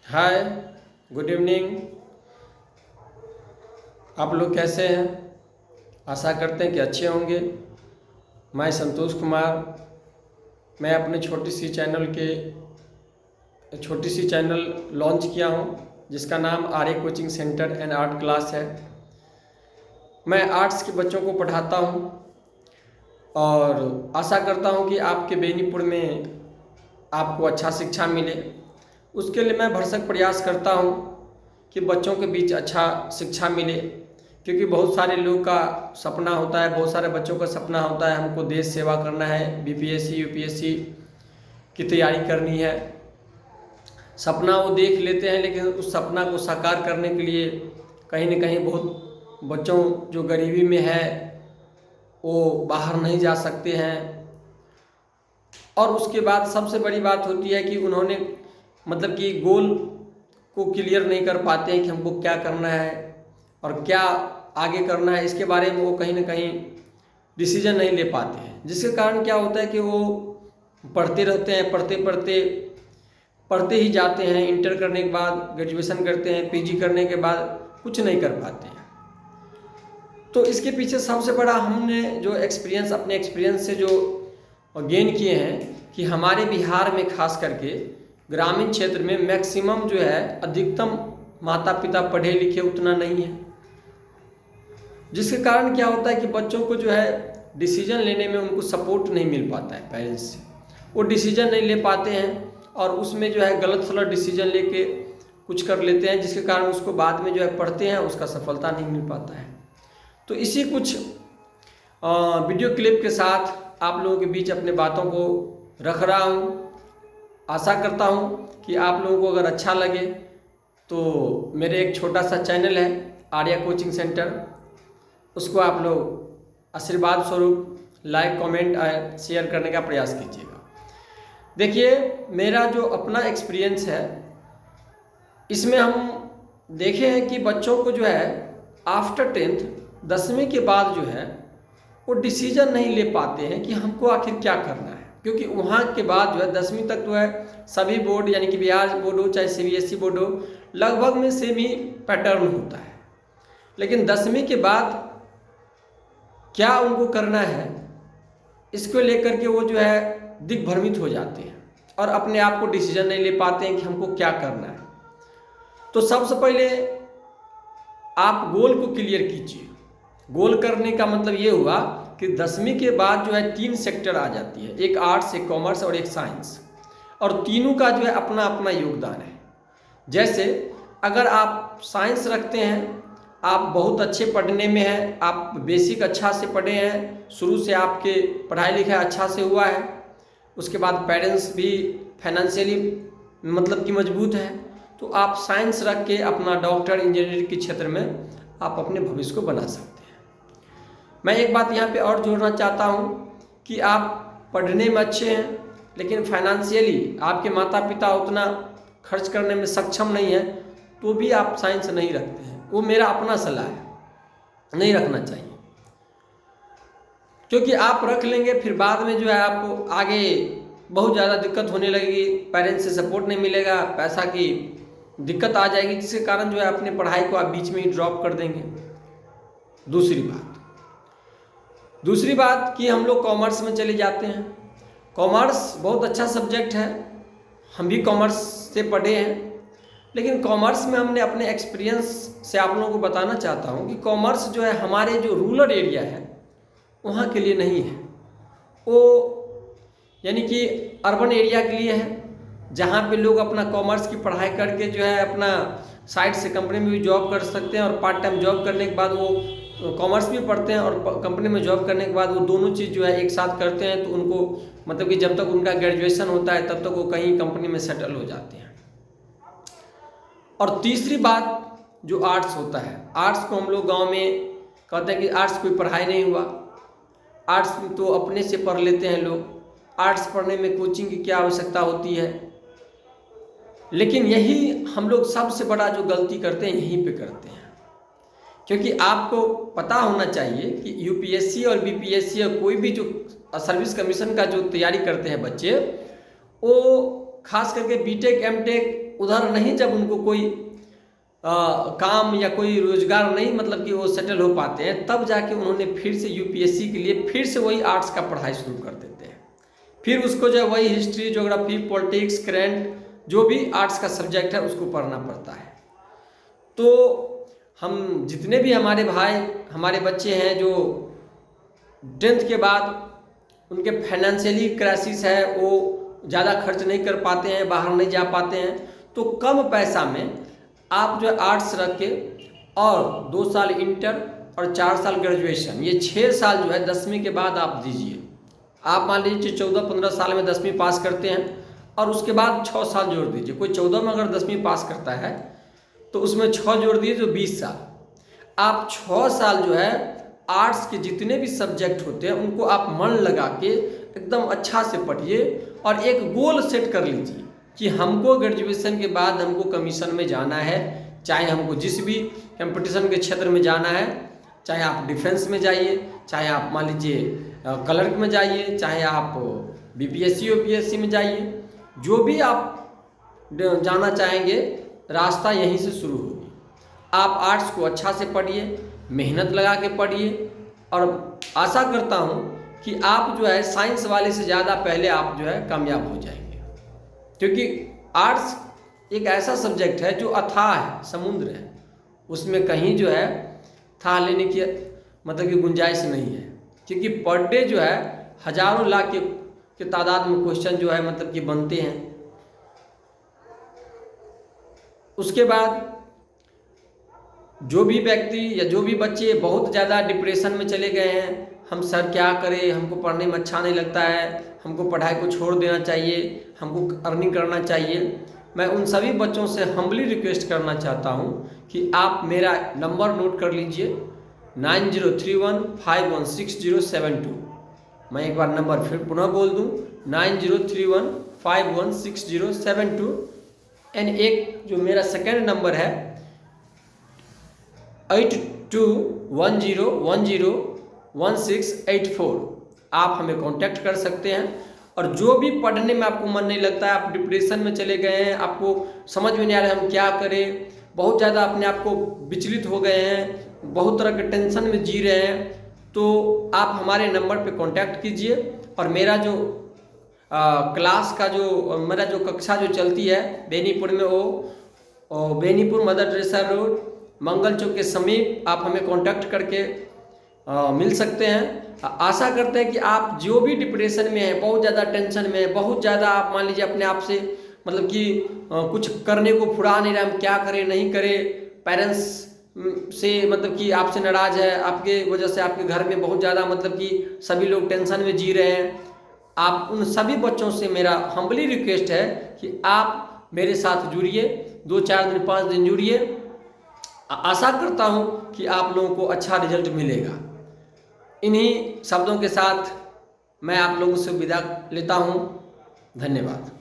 हाय, good evening. आप लोग कैसे हैं? आशा करते हैं कि अच्छे होंगे। मैं संतोष कुमार। मैं अपने छोटी सी चैनल लॉन्च किया हूं जिसका नाम Arya coaching centre and art class है। मैं आर्ट्स के बच्चों को पढ़ाता हूं और आशा करता हूं कि आपके बेनीपुर में आपको अच्छा शिक्षा मिले। उसके लिए मैं भरसक प्रयास करता हूं कि बच्चों के बीच अच्छा शिक्षा मिले, क्योंकि बहुत सारे लोग का सपना होता है, बहुत सारे बच्चों का सपना होता है हमको देश सेवा करना है, बीपीएससी यूपीएससी की तैयारी करनी है। सपना वो देख लेते हैं, लेकिन उस सपना को साकार करने के लिए कहीं ना कहीं बहुत बच्चों जो गरीबी में है वो बाहर नहीं जा सकते हैं। और उसके बाद सबसे बड़ी बात होती है कि उन्होंने मतलब कि गोल को क्लियर नहीं कर पाते हैं कि हमको क्या करना है और क्या आगे करना है। इसके बारे में वो कहीं ना कहीं डिसीजन नहीं ले पाते हैं, जिसके कारण क्या होता है कि वो पढ़ते रहते हैं, पढ़ते ही जाते हैं। इंटर करने के बाद ग्रेजुएशन करते हैं, पीजी करने के बाद कुछ नहीं कर पाते हैं। तो इसके पीछे सबसे बड़ा हमने जो अपने एक्सपीरियंस से जो गेन किए हैं कि हमारे बिहार में खास करके ग्रामीण क्षेत्र में मैक्सिमम जो है अधिकतम माता पिता पढ़े लिखे उतना नहीं है, जिसके कारण क्या होता है कि बच्चों को जो है डिसीजन लेने में उनको सपोर्ट नहीं मिल पाता है पेरेंट्स से। वो डिसीजन नहीं ले पाते हैं और उसमें जो है गलत सलत डिसीजन लेके कुछ कर लेते हैं, जिसके कारण उसको बाद में जो है पढ़ते हैं उसका सफलता नहीं मिल पाता है। तो इसी कुछ वीडियो क्लिप के साथ आप लोगों के बीच अपने बातों को रख रहा हूँ। आशा करता हूँ कि आप लोगों को अगर अच्छा लगे तो मेरे एक छोटा सा चैनल है आर्या कोचिंग सेंटर, उसको आप लोग आशीर्वाद स्वरूप लाइक कमेंट शेयर करने का प्रयास कीजिएगा। देखिए, मेरा जो अपना एक्सपीरियंस है इसमें हम देखे हैं कि बच्चों को जो है आफ्टर 10th 10वीं के बाद जो है वो डिसीजन नहीं ले पाते हैं कि हमको आखिर क्या करना है, क्योंकि वहाँ के बाद जो है 10वीं तक जो है सभी बोर्ड यानी कि बिहार बोर्ड हो चाहे सीबीएसई बोर्ड हो लगभग में सेम ही पैटर्न होता है। लेकिन 10वीं के बाद क्या उनको करना है इसको लेकर के वो जो है दिग्भ्रमित हो जाते हैं और अपने आप को डिसीजन नहीं ले पाते हैं कि हमको क्या करना है। तो सबसे पहले आप गोल को क्लियर कीजिए। गोल करने का मतलब ये हुआ कि 10वीं के बाद जो है 3 सेक्टर आ जाती है, एक आर्ट्स, एक कॉमर्स और एक साइंस, और तीनों का जो है अपना अपना योगदान है। जैसे अगर आप साइंस रखते हैं, आप बहुत अच्छे पढ़ने में हैं, आप बेसिक अच्छा से पढ़े हैं, शुरू से आपके पढ़ाई लिखाई अच्छा से हुआ है, उसके बाद पेरेंट्स भी फाइनेंशियली मतलब कि मजबूत है, तो आप साइंस रख के अपना डॉक्टर इंजीनियर के क्षेत्र में आप अपने भविष्य को बना सकते हैं। मैं एक बात यहाँ पे और जोड़ना चाहता हूँ कि आप पढ़ने में अच्छे हैं लेकिन फाइनेंशियली आपके माता पिता उतना खर्च करने में सक्षम नहीं है, तो भी आप साइंस नहीं रखते हैं। वो मेरा अपना सलाह है, नहीं रखना चाहिए, क्योंकि आप रख लेंगे फिर बाद में जो है आपको आगे बहुत ज़्यादा दिक्कत होने लगेगी, पेरेंट्स से सपोर्ट नहीं मिलेगा, पैसा की दिक्कत आ जाएगी, जिसके कारण जो है अपने पढ़ाई को आप बीच में ही ड्रॉप कर देंगे। दूसरी बात कि हम लोग कॉमर्स में चले जाते हैं। कॉमर्स बहुत अच्छा सब्जेक्ट है, हम भी कॉमर्स से पढ़े हैं, लेकिन कॉमर्स में हमने अपने एक्सपीरियंस से आप लोगों को बताना चाहता हूँ कि कॉमर्स जो है हमारे जो रूरल एरिया है वहाँ के लिए नहीं है, वो यानी कि अर्बन एरिया के लिए है, जहाँ पे लोग अपना कॉमर्स की पढ़ाई करके जो है अपना साइड से कंपनी में भी जॉब कर सकते हैं और पार्ट टाइम जॉब करने के बाद वो कॉमर्स भी पढ़ते हैं और कंपनी में जॉब करने के बाद वो दोनों चीज़ जो है एक साथ करते हैं, तो उनको मतलब कि जब तक उनका ग्रेजुएशन होता है तब तक वो कहीं कंपनी में सेटल हो जाते हैं। और तीसरी बात जो आर्ट्स होता है, आर्ट्स को हम लोग गांव में कहते हैं कि आर्ट्स कोई पढ़ाई नहीं हुआ, आर्ट्स तो अपने से पढ़ लेते हैं लोग, आर्ट्स पढ़ने में कोचिंग की क्या आवश्यकता होती है। लेकिन यही हम लोग सबसे बड़ा जो गलती करते हैं यहीं पे करते हैं, क्योंकि आपको पता होना चाहिए कि यूपीएससी और बीपीएससी और कोई भी जो सर्विस कमीशन का जो तैयारी करते हैं बच्चे, वो खास करके बीटेक एमटेक उधर नहीं, जब उनको कोई काम या कोई रोजगार नहीं मतलब कि वो सेटल हो पाते हैं, तब जाके उन्होंने फिर से यूपीएससी के लिए फिर से वही आर्ट्स का पढ़ाई शुरू कर देते हैं। फिर उसको जो वही हिस्ट्री, ज्योग्राफी, पॉलिटिक्स, करेंट जो भी आर्ट्स का सब्जेक्ट है उसको पढ़ना पड़ता है। तो हम जितने भी हमारे भाई हमारे बच्चे हैं जो 10th के बाद उनके फाइनेंशियली क्राइसिस है, वो ज़्यादा खर्च नहीं कर पाते हैं, बाहर नहीं जा पाते हैं, तो कम पैसा में आप जो आर्ट्स रख के और 2 साल इंटर और 4 साल ग्रेजुएशन, ये 6 साल जो है 10वीं के बाद आप दीजिए। आप मान लीजिए 14-15 साल में 10वीं पास करते हैं और उसके बाद 6 साल जोड़ दीजिए। कोई 14 में अगर 10वीं पास करता है तो उसमें 6 जोड़ दीजिए तो 20 साल। आप 6 साल जो है आर्ट्स के जितने भी सब्जेक्ट होते हैं उनको आप मन लगा के एकदम अच्छा से पढ़िए और एक गोल सेट कर लीजिए कि हमको ग्रेजुएशन के बाद हमको कमीशन में जाना है, चाहे हमको जिस भी कंपटीशन के क्षेत्र में जाना है, चाहे आप डिफेंस में जाइए, चाहे आप मान लीजिए क्लर्क में जाइए, चाहे आप बीपीएससी यूपीएससी में जाइए, जो भी आप जाना चाहेंगे रास्ता यहीं से शुरू होगी। आप आर्ट्स को अच्छा से पढ़िए, मेहनत लगा के पढ़िए और आशा करता हूँ कि आप जो है साइंस वाले से ज़्यादा पहले आप जो है कामयाब हो जाएंगे, क्योंकि आर्ट्स एक ऐसा सब्जेक्ट है जो अथाह है, समुद्र है, उसमें कहीं जो है था लेने की मतलब कि गुंजाइश नहीं है, क्योंकि पर डे जो है हजारों लाख के तादाद में क्वेश्चन जो है मतलब कि बनते हैं। उसके बाद जो भी व्यक्ति या जो भी बच्चे बहुत ज़्यादा डिप्रेशन में चले गए हैं, हम सर क्या करें, हमको पढ़ने में अच्छा नहीं लगता है, हमको पढ़ाई को छोड़ देना चाहिए, हमको अर्निंग करना चाहिए, मैं उन सभी बच्चों से हम्बली रिक्वेस्ट करना चाहता हूं कि आप मेरा नंबर नोट कर लीजिए 9031516072। मैं एक बार नंबर फिर पुनः बोल दूं 9031516072। एंड एक जो मेरा सेकेंड नंबर है 8210101684, आप हमें कांटेक्ट कर सकते हैं। और जो भी पढ़ने में आपको मन नहीं लगता है, आप डिप्रेशन में चले गए हैं, आपको समझ में नहीं आ रहा है हम क्या करें, बहुत ज़्यादा अपने आप को विचलित हो गए हैं, बहुत तरह के टेंशन में जी रहे हैं, तो आप हमारे नंबर पे कांटेक्ट कीजिए। और मेरा जो क्लास का जो मेरा जो कक्षा जो चलती है बेनीपुर में, वो बेनीपुर मदर टेरेसा रोड मंगल चौक के समीप, आप हमें कांटेक्ट करके मिल सकते हैं। आशा करते हैं कि आप जो भी डिप्रेशन में है, बहुत ज़्यादा टेंशन में है, बहुत ज़्यादा आप मान लीजिए अपने आप से मतलब कि कुछ करने को फुरा नहीं रहे, हम क्या करें नहीं करें, पेरेंट्स से मतलब कि आपसे नाराज़ है, आपके वजह से आपके घर में बहुत ज़्यादा मतलब कि सभी लोग टेंशन में जी रहे हैं। आप उन सभी बच्चों से मेरा हम्बली रिक्वेस्ट है कि आप मेरे साथ जुड़िए, 2-4 दिन 5 दिन जुड़िए। आशा करता हूँ कि आप लोगों को अच्छा रिजल्ट मिलेगा। इन्हीं शब्दों के साथ मैं आप लोगों से विदा लेता हूँ। धन्यवाद।